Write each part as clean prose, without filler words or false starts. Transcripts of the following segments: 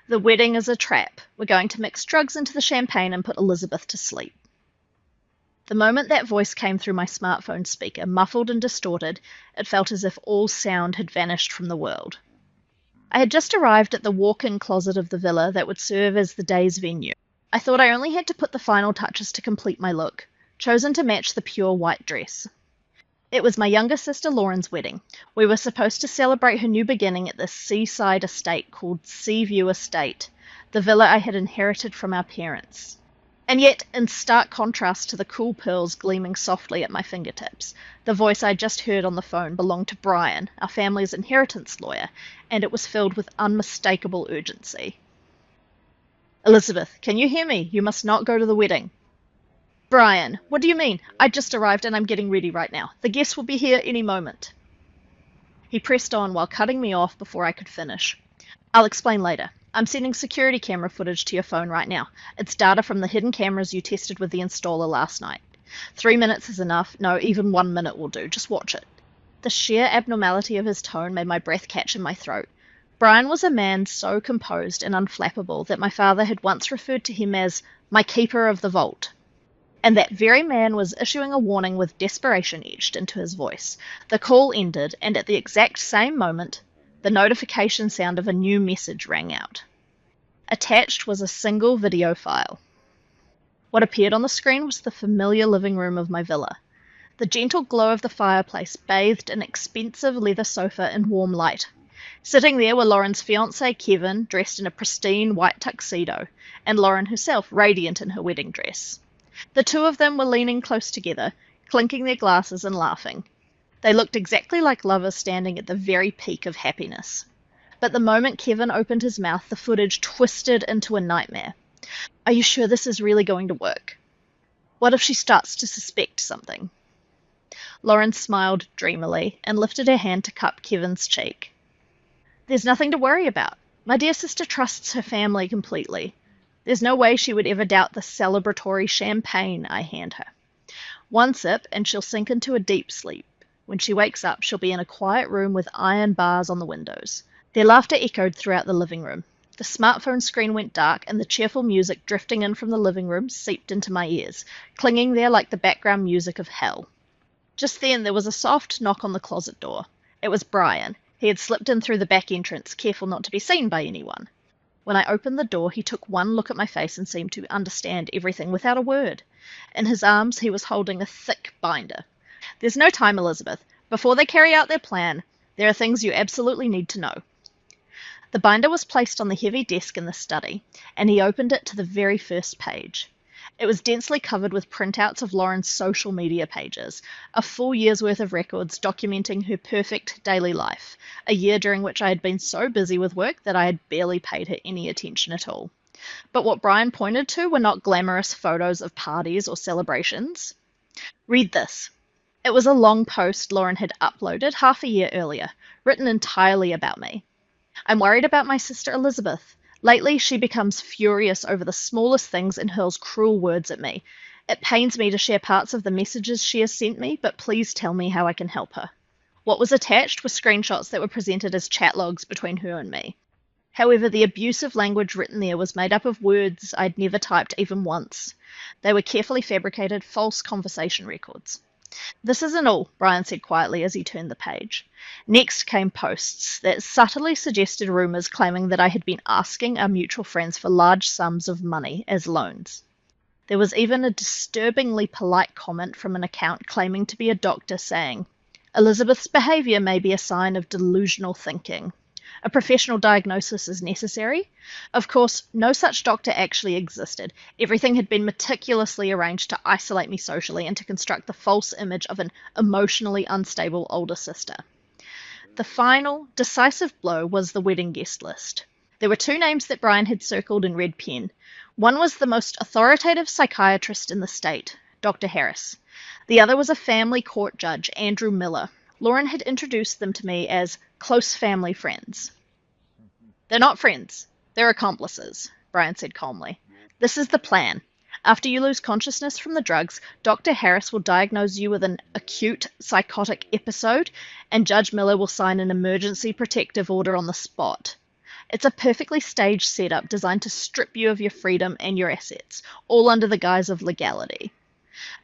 The wedding is a trap. We're going to mix drugs into the champagne and put Elizabeth to sleep. The moment that voice came through my smartphone speaker, muffled and distorted, it felt as if all sound had vanished from the world. I had just arrived at the walk-in closet of the villa that would serve as the day's venue. I thought I only had to put the final touches to complete my look, chosen to match the pure white dress. It was my younger sister Lauren's wedding. We were supposed to celebrate her new beginning at this seaside estate called Seaview Estate, the villa I had inherited from our parents. And yet, in stark contrast to the cool pearls gleaming softly at my fingertips, the voice I just heard on the phone belonged to Brian, our family's inheritance lawyer, and it was filled with unmistakable urgency. Elizabeth, can you hear me? You must not go to the wedding. Brian, what do you mean? I just arrived and I'm getting ready right now. The guests will be here any moment. He pressed on while cutting me off before I could finish. I'll explain later. I'm sending security camera footage to your phone right now. It's data from the hidden cameras you tested with the installer last night. 3 minutes is enough. No, even 1 minute will do. Just watch it. The sheer abnormality of his tone made my breath catch in my throat. Brian was a man so composed and unflappable that my father had once referred to him as my keeper of the vault. And that very man was issuing a warning with desperation etched into his voice. The call ended, and at the exact same moment, the notification sound of a new message rang out. Attached was a single video file. What appeared on the screen was the familiar living room of my villa. The gentle glow of the fireplace bathed an expensive leather sofa in warm light. Sitting there were Lauren's fiancé, Kevin, dressed in a pristine white tuxedo, and Lauren herself, radiant in her wedding dress. The two of them were leaning close together, clinking their glasses and laughing. They looked exactly like lovers standing at the very peak of happiness. But the moment Kevin opened his mouth, the footage twisted into a nightmare. Are you sure this is really going to work? What if she starts to suspect something? Lauren smiled dreamily and lifted her hand to cup Kevin's cheek. There's nothing to worry about. My dear sister trusts her family completely. There's no way she would ever doubt the celebratory champagne I hand her. One sip and she'll sink into a deep sleep. When she wakes up, she'll be in a quiet room with iron bars on the windows. Their laughter echoed throughout the living room. The smartphone screen went dark, and the cheerful music drifting in from the living room seeped into my ears, clinging there like the background music of hell. Just then there was a soft knock on the closet door. It was Brian. He had slipped in through the back entrance, careful not to be seen by anyone. When I opened the door, he took one look at my face and seemed to understand everything without a word. In his arms, he was holding a thick binder. There's no time, Elizabeth. Before they carry out their plan, there are things you absolutely need to know. The binder was placed on the heavy desk in the study, and he opened it to the very first page. It was densely covered with printouts of Lauren's social media pages, a full year's worth of records documenting her perfect daily life, a year during which I had been so busy with work that I had barely paid her any attention at all. But what Brian pointed to were not glamorous photos of parties or celebrations. Read this. It was a long post Lauren had uploaded half a year earlier, written entirely about me. I'm worried about my sister Elizabeth. Lately, she becomes furious over the smallest things and hurls cruel words at me. It pains me to share parts of the messages she has sent me, but please tell me how I can help her. What was attached were screenshots that were presented as chat logs between her and me. However, the abusive language written there was made up of words I'd never typed even once. They were carefully fabricated, false conversation records. This isn't all, Brian said quietly as he turned the page. Next came posts that subtly suggested rumours claiming that I had been asking our mutual friends for large sums of money as loans. There was even a disturbingly polite comment from an account claiming to be a doctor saying, Elizabeth's behaviour may be a sign of delusional thinking. A professional diagnosis is necessary. Of course, no such doctor actually existed. Everything had been meticulously arranged to isolate me socially and to construct the false image of an emotionally unstable older sister. The final, decisive blow was the wedding guest list. There were 2 names that Brian had circled in red pen. One was the most authoritative psychiatrist in the state, Dr. Harris. The other was a family court judge, Andrew Miller. Lauren had introduced them to me as close family friends. They're not friends. They're accomplices, Brian said calmly. This is the plan. After you lose consciousness from the drugs, Dr. Harris will diagnose you with an acute psychotic episode, and Judge Miller will sign an emergency protective order on the spot. It's a perfectly staged setup designed to strip you of your freedom and your assets, all under the guise of legality.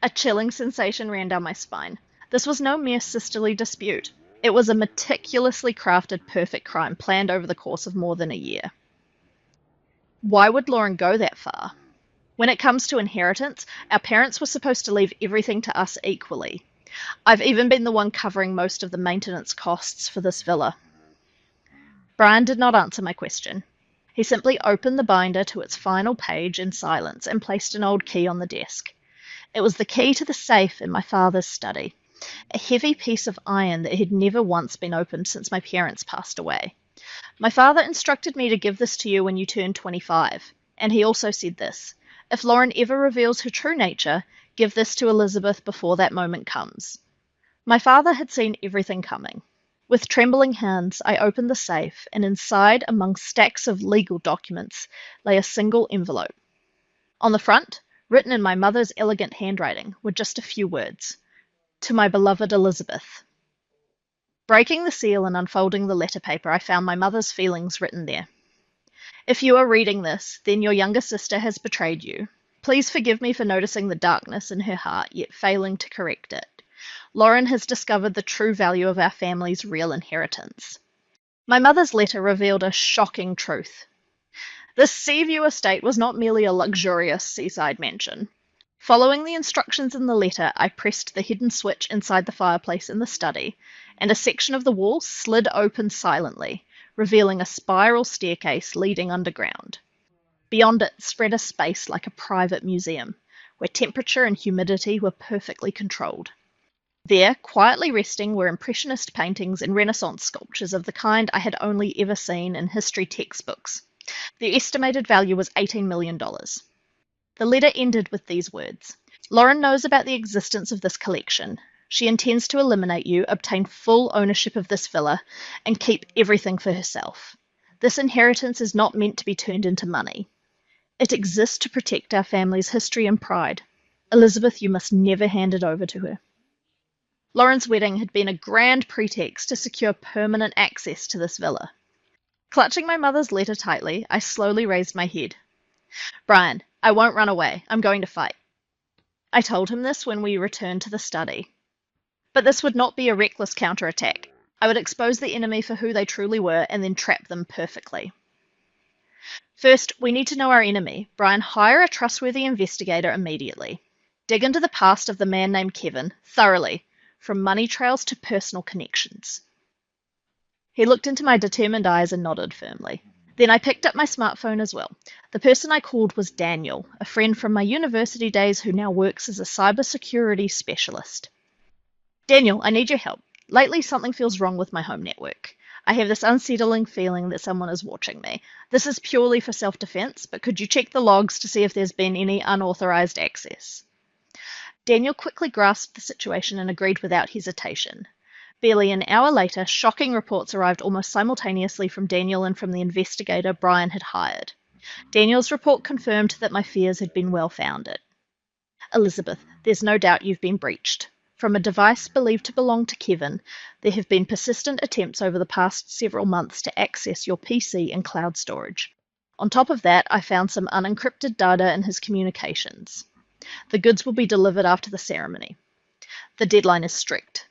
A chilling sensation ran down my spine. This was no mere sisterly dispute. It was a meticulously crafted perfect crime planned over the course of more than a year. Why would Lauren go that far? When it comes to inheritance, our parents were supposed to leave everything to us equally. I've even been the one covering most of the maintenance costs for this villa. Brian did not answer my question. He simply opened the binder to its final page in silence and placed an old key on the desk. It was the key to the safe in my father's study, a heavy piece of iron that had never once been opened since my parents passed away. My father instructed me to give this to you when you turn 25, and he also said this: if Lauren ever reveals her true nature, give this to Elizabeth before that moment comes. My father had seen everything coming. With trembling hands, I opened the safe, and inside, among stacks of legal documents, lay a single envelope. On the front, written in my mother's elegant handwriting, were just a few words: to my beloved Elizabeth. Breaking the seal and unfolding the letter paper, I found my mother's feelings written there. If you are reading this, then your younger sister has betrayed you. Please forgive me for noticing the darkness in her heart, yet failing to correct it. Lauren has discovered the true value of our family's real inheritance. My mother's letter revealed a shocking truth. This Seaview estate was not merely a luxurious seaside mansion. Following the instructions in the letter, I pressed the hidden switch inside the fireplace in the study, and a section of the wall slid open silently, revealing a spiral staircase leading underground. Beyond it spread a space like a private museum, where temperature and humidity were perfectly controlled. There, quietly resting, were Impressionist paintings and Renaissance sculptures of the kind I had only ever seen in history textbooks. Their estimated value was $18 million. The letter ended with these words: Lauren knows about the existence of this collection. She intends to eliminate you, obtain full ownership of this villa, and keep everything for herself. This inheritance is not meant to be turned into money. It exists to protect our family's history and pride. Elizabeth, you must never hand it over to her. Lauren's wedding had been a grand pretext to secure permanent access to this villa. Clutching my mother's letter tightly, I slowly raised my head. Brian, I won't run away. I'm going to fight. I told him this when we returned to the study. But this would not be a reckless counterattack. I would expose the enemy for who they truly were and then trap them perfectly. First, we need to know our enemy. Brian, hire a trustworthy investigator immediately. Dig into the past of the man named Kevin, thoroughly, from money trails to personal connections. He looked into my determined eyes and nodded firmly. Then I picked up my smartphone as well. The person I called was Daniel, a friend from my university days who now works as a cybersecurity specialist. Daniel, I need your help. Lately, something feels wrong with my home network. I have this unsettling feeling that someone is watching me. This is purely for self-defense, but could you check the logs to see if there's been any unauthorized access? Daniel quickly grasped the situation and agreed without hesitation. Barely an hour later, shocking reports arrived almost simultaneously from Daniel and from the investigator Brian had hired. Daniel's report confirmed that my fears had been well-founded. Elizabeth, there's no doubt you've been breached. From a device believed to belong to Kevin, there have been persistent attempts over the past several months to access your PC and cloud storage. On top of that, I found some unencrypted data in his communications. The goods will be delivered after the ceremony. The deadline is strict.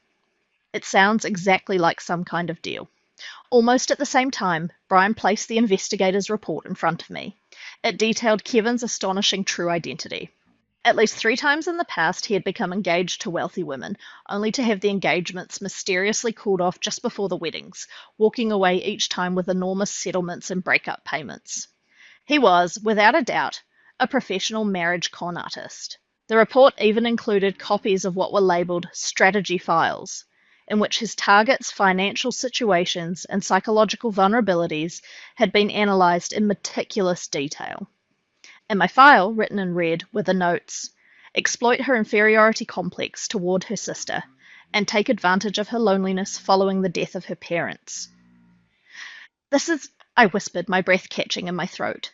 It sounds exactly like some kind of deal. Almost at the same time, Brian placed the investigator's report in front of me. It detailed Kevin's astonishing true identity. At least 3 times in the past, he had become engaged to wealthy women, only to have the engagements mysteriously called off just before the weddings, walking away each time with enormous settlements and breakup payments. He was, without a doubt, a professional marriage con artist. The report even included copies of what were labelled strategy files, in which his target's financial situations and psychological vulnerabilities had been analysed in meticulous detail. In my file, written in red, were the notes: exploit her inferiority complex toward her sister, and take advantage of her loneliness following the death of her parents. I whispered, my breath catching in my throat.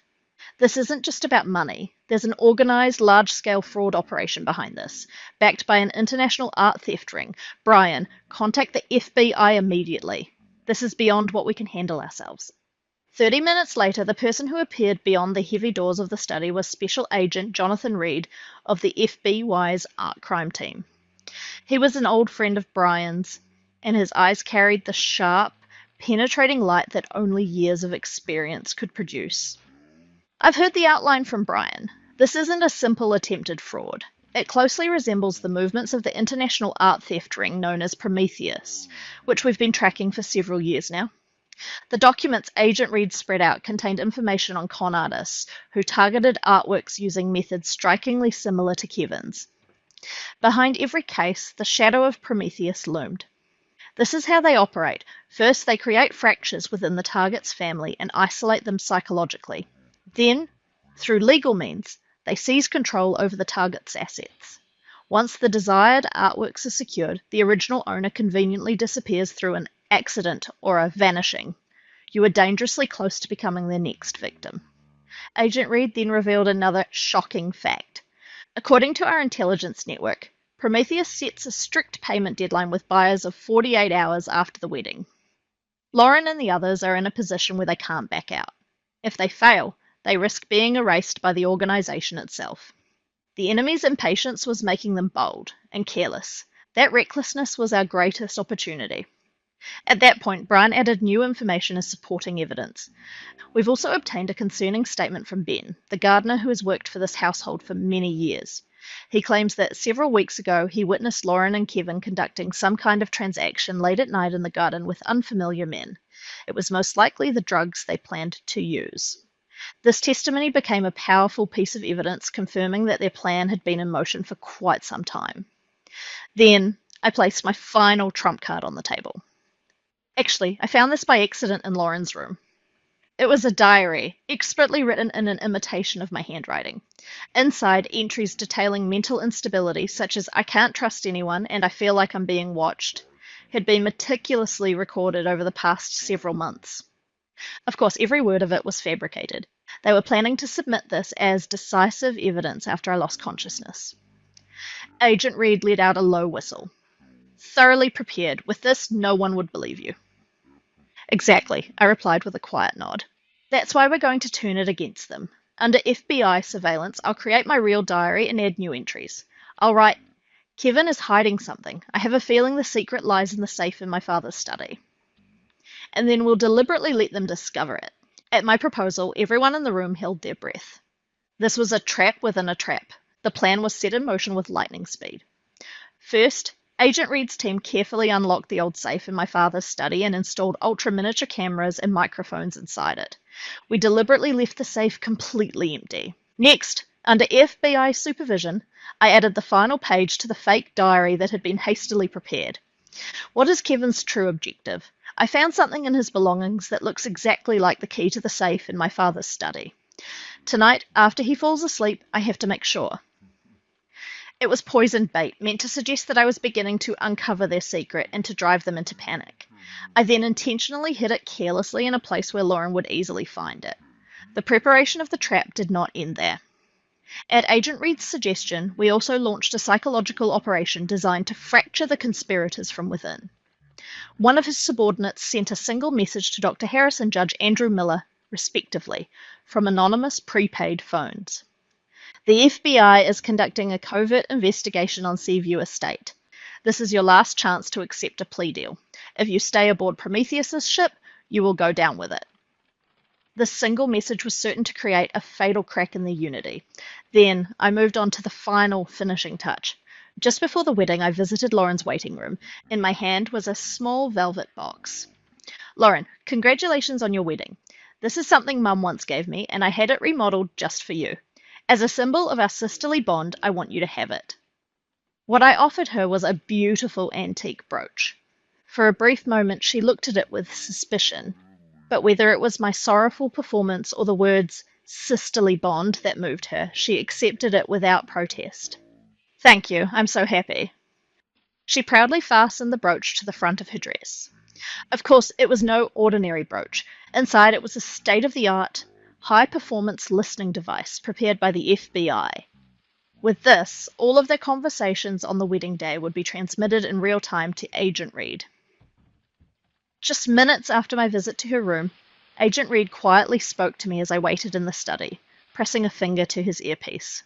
This isn't just about money. There's an organised, large-scale fraud operation behind this, backed by an international art theft ring. Brian, contact the FBI immediately. This is beyond what we can handle ourselves. 30 minutes later, the person who appeared beyond the heavy doors of the study was Special Agent Jonathan Reed of the FBI's Art Crime Team. He was an old friend of Brian's, and his eyes carried the sharp, penetrating light that only years of experience could produce. I've heard the outline from Brian. This isn't a simple attempted fraud. It closely resembles the movements of the international art theft ring known as Prometheus, which we've been tracking for several years now. The documents Agent Reed spread out contained information on con artists who targeted artworks using methods strikingly similar to Kevin's. Behind every case, the shadow of Prometheus loomed. This is how they operate. First, they create fractures within the target's family and isolate them psychologically. Then, through legal means, they seize control over the target's assets. Once the desired artworks are secured, the original owner conveniently disappears through an accident or a vanishing. You are dangerously close to becoming their next victim. Agent Reed then revealed another shocking fact. According to our intelligence network, Prometheus sets a strict payment deadline with buyers of 48 hours after the wedding. Lauren and the others are in a position where they can't back out. If they fail, they risk being erased by the organization itself. The enemy's impatience was making them bold and careless. That recklessness was our greatest opportunity. At that point, Brian added new information as supporting evidence. We've also obtained a concerning statement from Ben, the gardener who has worked for this household for many years. He claims that several weeks ago he witnessed Lauren and Kevin conducting some kind of transaction late at night in the garden with unfamiliar men. It was most likely the drugs they planned to use. This testimony became a powerful piece of evidence confirming that their plan had been in motion for quite some time. Then I placed my final trump card on the table. Actually, I found this by accident in Lauren's room. It was a diary, expertly written in an imitation of my handwriting. Inside, entries detailing mental instability, such as "I can't trust anyone and I feel like I'm being watched," had been meticulously recorded over the past several months. Of course, every word of it was fabricated. They were planning to submit this as decisive evidence after I lost consciousness. Agent Reed let out a low whistle. Thoroughly prepared. With this, no one would believe you. Exactly, I replied with a quiet nod. That's why we're going to turn it against them. Under FBI surveillance, I'll create my real diary and add new entries. I'll write, "Kevin is hiding something. I have a feeling the secret lies in the safe in my father's study." And then we'll deliberately let them discover it. At my proposal, everyone in the room held their breath. This was a trap within a trap. The plan was set in motion with lightning speed. First, Agent Reed's team carefully unlocked the old safe in my father's study and installed ultra-miniature cameras and microphones inside it. We deliberately left the safe completely empty. Next, under FBI supervision, I added the final page to the fake diary that had been hastily prepared. What is Kevin's true objective? I found something in his belongings that looks exactly like the key to the safe in my father's study. Tonight, after he falls asleep, I have to make sure. It was poisoned bait, meant to suggest that I was beginning to uncover their secret and to drive them into panic. I then intentionally hid it carelessly in a place where Lauren would easily find it. The preparation of the trap did not end there. At Agent Reed's suggestion, we also launched a psychological operation designed to fracture the conspirators from within. One of his subordinates sent a single message to Dr. Harris and Judge Andrew Miller, respectively, from anonymous prepaid phones. The FBI is conducting a covert investigation on Seaview Estate. This is your last chance to accept a plea deal. If you stay aboard Prometheus's ship, you will go down with it. This single message was certain to create a fatal crack in their unity. Then I moved on to the final finishing touch. Just before the wedding, I visited Lauren's waiting room. In my hand was a small velvet box. "Lauren, congratulations on your wedding. This is something Mum once gave me, and I had it remodeled just for you. As a symbol of our sisterly bond, I want you to have it." What I offered her was a beautiful antique brooch. For a brief moment, she looked at it with suspicion, but whether it was my sorrowful performance or the words "sisterly bond" that moved her, she accepted it without protest. "Thank you, I'm so happy." She proudly fastened the brooch to the front of her dress. Of course, it was no ordinary brooch. Inside it was a state-of-the-art, high-performance listening device prepared by the FBI. With this, all of their conversations on the wedding day would be transmitted in real time to Agent Reed. Just minutes after my visit to her room, Agent Reed quietly spoke to me as I waited in the study, pressing a finger to his earpiece.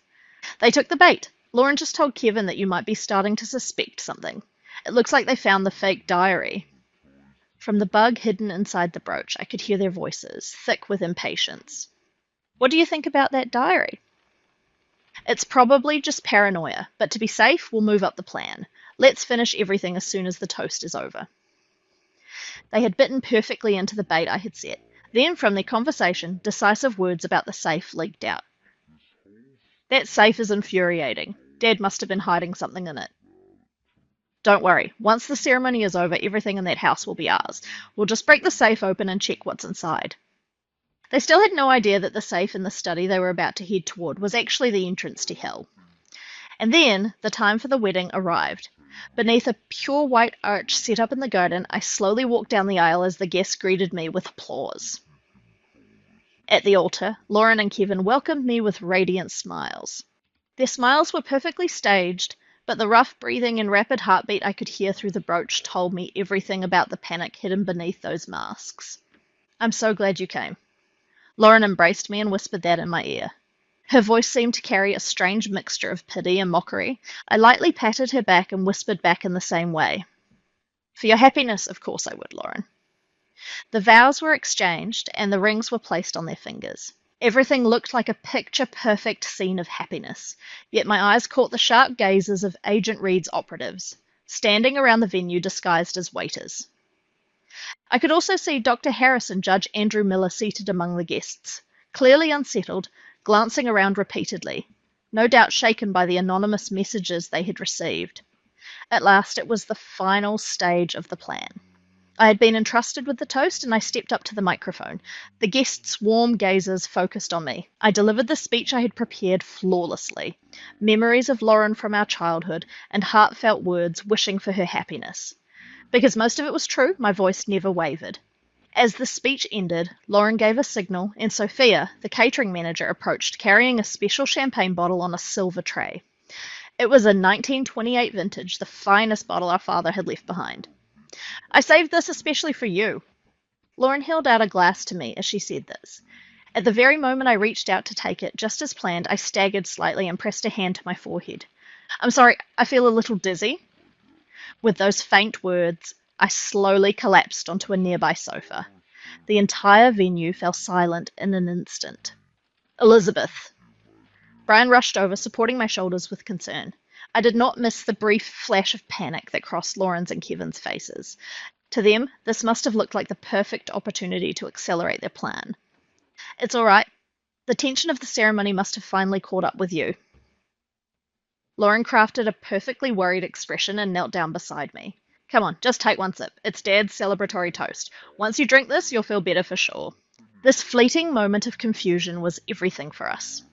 They took the bait. Lauren just told Kevin that you might be starting to suspect something. It looks like they found the fake diary. From the bug hidden inside the brooch, I could hear their voices, thick with impatience. What do you think about that diary? It's probably just paranoia, but to be safe, we'll move up the plan. Let's finish everything as soon as the toast is over. They had bitten perfectly into the bait I had set. Then, from their conversation, decisive words about the safe leaked out. That safe is infuriating. Dad must have been hiding something in it. Don't worry. Once the ceremony is over, everything in that house will be ours. We'll just break the safe open and check what's inside. They still had no idea that the safe in the study they were about to head toward was actually the entrance to hell. And then the time for the wedding arrived. Beneath a pure white arch set up in the garden, I slowly walked down the aisle as the guests greeted me with applause. At the altar, Lauren and Kevin welcomed me with radiant smiles. Their smiles were perfectly staged, but the rough breathing and rapid heartbeat I could hear through the brooch told me everything about the panic hidden beneath those masks. I'm so glad you came. Lauren embraced me and whispered that in my ear. Her voice seemed to carry a strange mixture of pity and mockery. I lightly patted her back and whispered back in the same way. For your happiness, of course I would, Lauren. The vows were exchanged and the rings were placed on their fingers. Everything looked like a picture-perfect scene of happiness, yet my eyes caught the sharp gazes of Agent Reed's operatives, standing around the venue disguised as waiters. I could also see Dr. Harris and Judge Andrew Miller seated among the guests, clearly unsettled, glancing around repeatedly, no doubt shaken by the anonymous messages they had received. At last it was the final stage of the plan. I had been entrusted with the toast and I stepped up to the microphone. The guests' warm gazes focused on me. I delivered the speech I had prepared flawlessly. Memories of Lauren from our childhood and heartfelt words wishing for her happiness. Because most of it was true, my voice never wavered. As the speech ended, Lauren gave a signal, and Sophia, the catering manager, approached, carrying a special champagne bottle on a silver tray. It was a 1928 vintage, the finest bottle our father had left behind. I saved this especially for you. Lauren held out a glass to me as she said this. At the very moment I reached out to take it, just as planned, I staggered slightly and pressed a hand to my forehead. I'm sorry, I feel a little dizzy. With those faint words, I slowly collapsed onto a nearby sofa. The entire venue fell silent in an instant. Elizabeth. Brian rushed over, supporting my shoulders with concern. I did not miss the brief flash of panic that crossed Lauren's and Kevin's faces. To them, this must have looked like the perfect opportunity to accelerate their plan. It's all right. The tension of the ceremony must have finally caught up with you. Lauren crafted a perfectly worried expression and knelt down beside me. Come on, just take one sip. It's Dad's celebratory toast. Once you drink this, you'll feel better for sure. This fleeting moment of confusion was everything for us.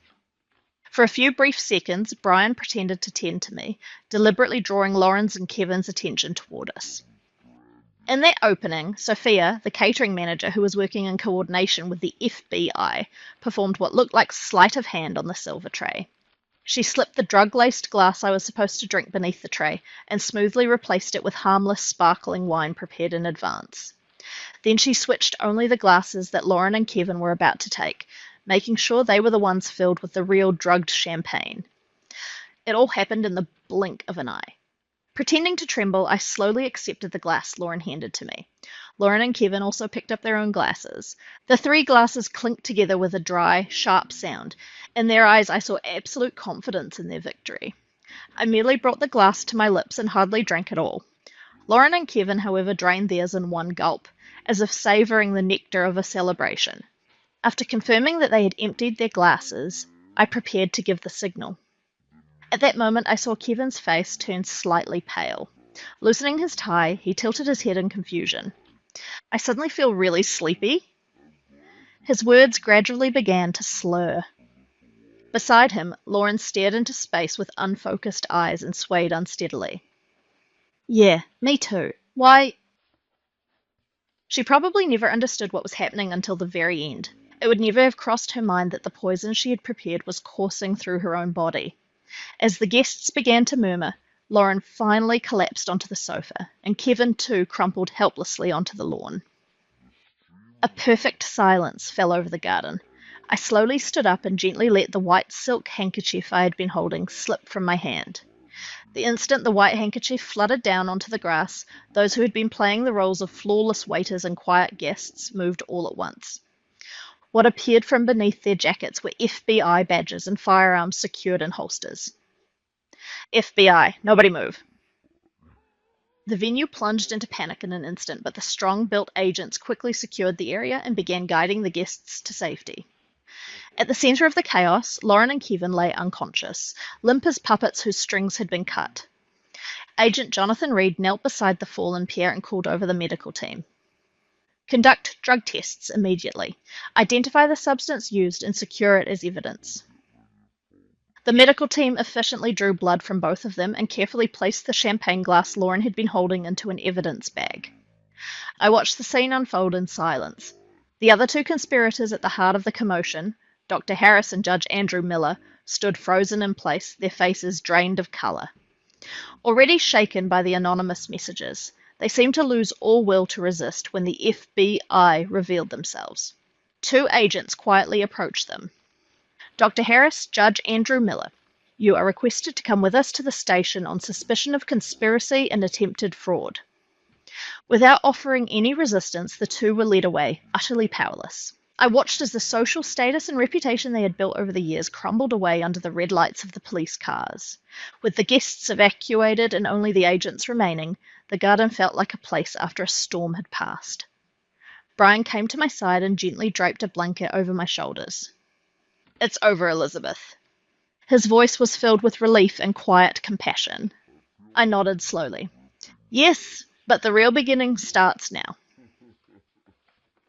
For a few brief seconds, Brian pretended to tend to me, deliberately drawing Lauren's and Kevin's attention toward us. In that opening, Sophia, the catering manager who was working in coordination with the FBI, performed what looked like sleight of hand on the silver tray. She slipped the drug-laced glass I was supposed to drink beneath the tray and smoothly replaced it with harmless sparkling wine prepared in advance. Then she switched only the glasses that Lauren and Kevin were about to take, making sure they were the ones filled with the real drugged champagne. It all happened in the blink of an eye. Pretending to tremble, I slowly accepted the glass Lauren handed to me. Lauren and Kevin also picked up their own glasses. The three glasses clinked together with a dry, sharp sound. In their eyes, I saw absolute confidence in their victory. I merely brought the glass to my lips and hardly drank at all. Lauren and Kevin, however, drained theirs in one gulp, as if savouring the nectar of a celebration. After confirming that they had emptied their glasses, I prepared to give the signal. At that moment, I saw Kevin's face turn slightly pale. Loosening his tie, he tilted his head in confusion. I suddenly feel really sleepy. His words gradually began to slur. Beside him, Lauren stared into space with unfocused eyes and swayed unsteadily. Yeah, me too. Why? She probably never understood what was happening until the very end. It would never have crossed her mind that the poison she had prepared was coursing through her own body. As the guests began to murmur, Lauren finally collapsed onto the sofa, and Kevin too crumpled helplessly onto the lawn. A perfect silence fell over the garden. I slowly stood up and gently let the white silk handkerchief I had been holding slip from my hand. The instant the white handkerchief fluttered down onto the grass, those who had been playing the roles of flawless waiters and quiet guests moved all at once. What appeared from beneath their jackets were FBI badges and firearms secured in holsters. FBI, nobody move. The venue plunged into panic in an instant, but the strong-built agents quickly secured the area and began guiding the guests to safety. At the centre of the chaos, Lauren and Kevin lay unconscious, limp as puppets whose strings had been cut. Agent Jonathan Reed knelt beside the fallen pair and called over the medical team. Conduct drug tests immediately. Identify the substance used and secure it as evidence. The medical team efficiently drew blood from both of them and carefully placed the champagne glass Lauren had been holding into an evidence bag. I watched the scene unfold in silence. The other two conspirators at the heart of the commotion, Dr. Harris and Judge Andrew Miller, stood frozen in place, their faces drained of colour. Already shaken by the anonymous messages, they seemed to lose all will to resist when the FBI revealed themselves. Two agents quietly approached them. Dr. Harris, Judge Andrew Miller, you are requested to come with us to the station on suspicion of conspiracy and attempted fraud. Without offering any resistance, the two were led away, utterly powerless. I watched as the social status and reputation they had built over the years crumbled away under the red lights of the police cars. With the guests evacuated and only the agents remaining, the garden felt like a place after a storm had passed. Brian came to my side and gently draped a blanket over my shoulders. It's over, Elizabeth. His voice was filled with relief and quiet compassion. I nodded slowly. Yes, but the real beginning starts now.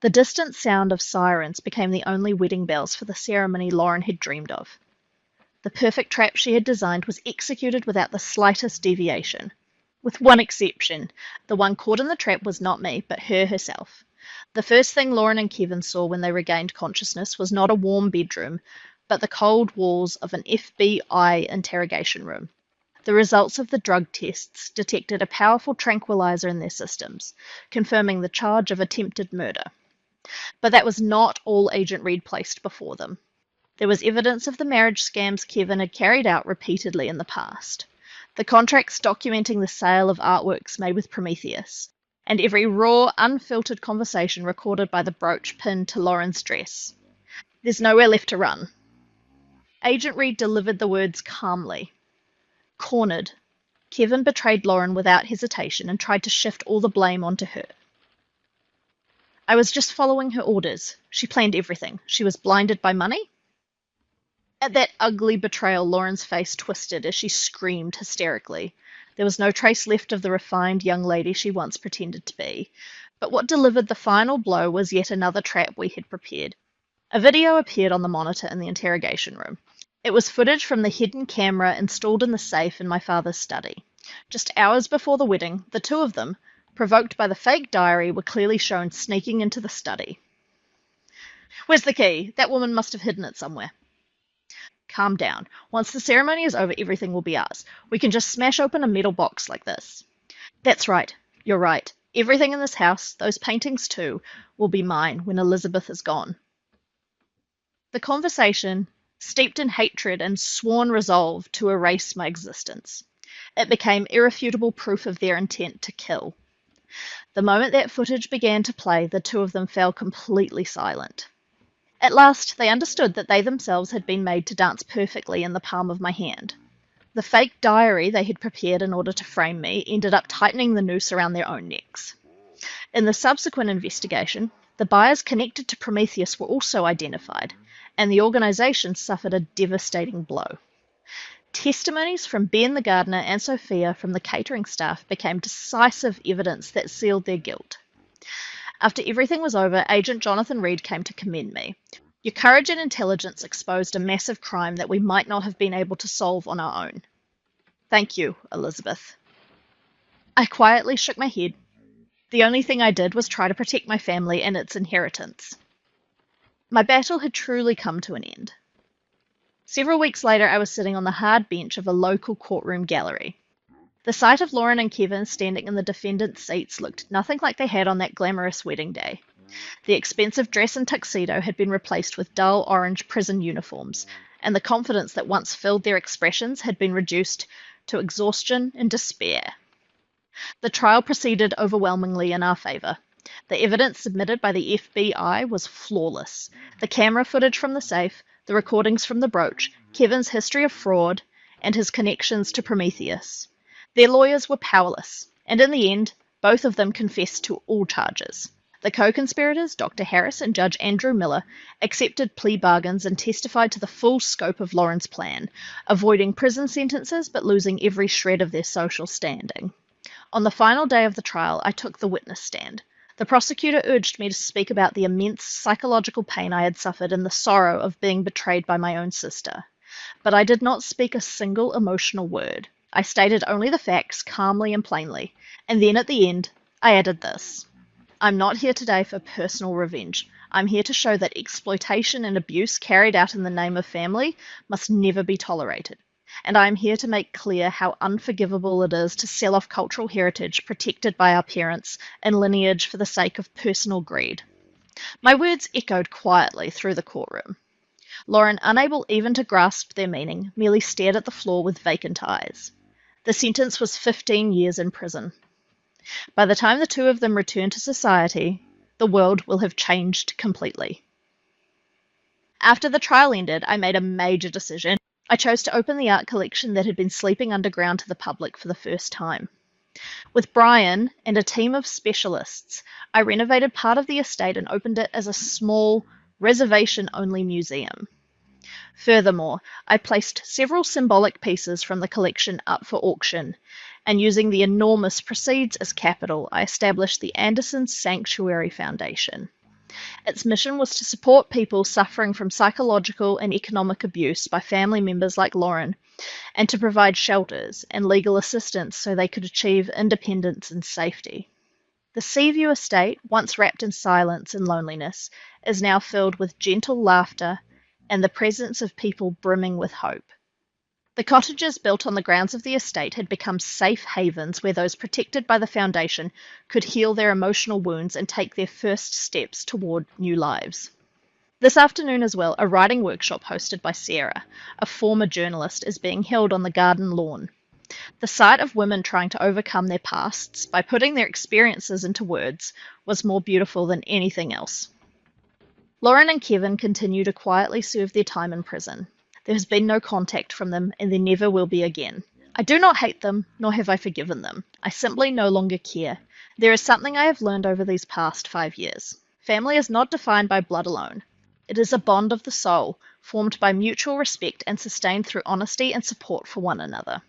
The distant sound of sirens became the only wedding bells for the ceremony Lauren had dreamed of. The perfect trap she had designed was executed without the slightest deviation. With one exception, the one caught in the trap was not me, but her herself. The first thing Lauren and Kevin saw when they regained consciousness was not a warm bedroom, but the cold walls of an FBI interrogation room. The results of the drug tests detected a powerful tranquilizer in their systems, confirming the charge of attempted murder. But that was not all Agent Reed placed before them. There was evidence of the marriage scams Kevin had carried out repeatedly in the past. The contracts documenting the sale of artworks made with Prometheus, and every raw, unfiltered conversation recorded by the brooch pinned to Lauren's dress. There's nowhere left to run. Agent Reed delivered the words calmly. Cornered, Kevin betrayed Lauren without hesitation and tried to shift all the blame onto her. I was just following her orders. She planned everything. She was blinded by money? At that ugly betrayal, Lauren's face twisted as she screamed hysterically. There was no trace left of the refined young lady she once pretended to be. But what delivered the final blow was yet another trap we had prepared. A video appeared on the monitor in the interrogation room. It was footage from the hidden camera installed in the safe in my father's study. Just hours before the wedding, the two of them, provoked by the fake diary, were clearly shown sneaking into the study. Where's the key? That woman must have hidden it somewhere. Calm down. Once the ceremony is over, everything will be ours. We can just smash open a metal box like this. That's right. You're right. Everything in this house, those paintings too, will be mine when Elizabeth is gone. The conversation, steeped in hatred and sworn resolve to erase my existence. It became irrefutable proof of their intent to kill. The moment that footage began to play, the two of them fell completely silent. At last, they understood that they themselves had been made to dance perfectly in the palm of my hand. The fake diary they had prepared in order to frame me ended up tightening the noose around their own necks. In the subsequent investigation, the buyers connected to Prometheus were also identified, and the organisation suffered a devastating blow. Testimonies from Ben the gardener and Sophia from the catering staff became decisive evidence that sealed their guilt. After everything was over, Agent Jonathan Reed came to commend me. Your courage and intelligence exposed a massive crime that we might not have been able to solve on our own. Thank you, Elizabeth. I quietly shook my head. The only thing I did was try to protect my family and its inheritance. My battle had truly come to an end. Several weeks later, I was sitting on the hard bench of a local courtroom gallery. The sight of Lauren and Kevin standing in the defendant's seats looked nothing like they had on that glamorous wedding day. The expensive dress and tuxedo had been replaced with dull orange prison uniforms, and the confidence that once filled their expressions had been reduced to exhaustion and despair. The trial proceeded overwhelmingly in our favor. The evidence submitted by the FBI was flawless. The camera footage from the safe, the recordings from the brooch, Kevin's history of fraud, and his connections to Prometheus. Their lawyers were powerless, and in the end, both of them confessed to all charges. The co-conspirators, Dr. Harris and Judge Andrew Miller, accepted plea bargains and testified to the full scope of Lauren's plan, avoiding prison sentences but losing every shred of their social standing. On the final day of the trial, I took the witness stand. The prosecutor urged me to speak about the immense psychological pain I had suffered and the sorrow of being betrayed by my own sister. But I did not speak a single emotional word. I stated only the facts calmly and plainly, and then at the end, I added this. I'm not here today for personal revenge. I'm here to show that exploitation and abuse carried out in the name of family must never be tolerated. And I am here to make clear how unforgivable it is to sell off cultural heritage protected by our parents and lineage for the sake of personal greed. My words echoed quietly through the courtroom. Lauren, unable even to grasp their meaning, merely stared at the floor with vacant eyes. The sentence was 15 years in prison. By the time the two of them return to society, the world will have changed completely. After the trial ended, I made a major decision. I chose to open the art collection that had been sleeping underground to the public for the first time. With Brian and a team of specialists, I renovated part of the estate and opened it as a small, reservation-only museum. Furthermore, I placed several symbolic pieces from the collection up for auction, and using the enormous proceeds as capital, I established the Anderson Sanctuary Foundation. Its mission was to support people suffering from psychological and economic abuse by family members like Lauren, and to provide shelters and legal assistance so they could achieve independence and safety. The Seaview estate, once wrapped in silence and loneliness, is now filled with gentle laughter and the presence of people brimming with hope. The cottages built on the grounds of the estate had become safe havens where those protected by the foundation could heal their emotional wounds and take their first steps toward new lives. This afternoon as well, a writing workshop hosted by Sarah, a former journalist, is being held on the garden lawn. The sight of women trying to overcome their pasts by putting their experiences into words was more beautiful than anything else. Lauren and Kevin continue to quietly serve their time in prison. There has been no contact from them, and there never will be again. I do not hate them, nor have I forgiven them. I simply no longer care. There is something I have learned over these past 5 years. Family is not defined by blood alone. It is a bond of the soul, formed by mutual respect and sustained through honesty and support for one another.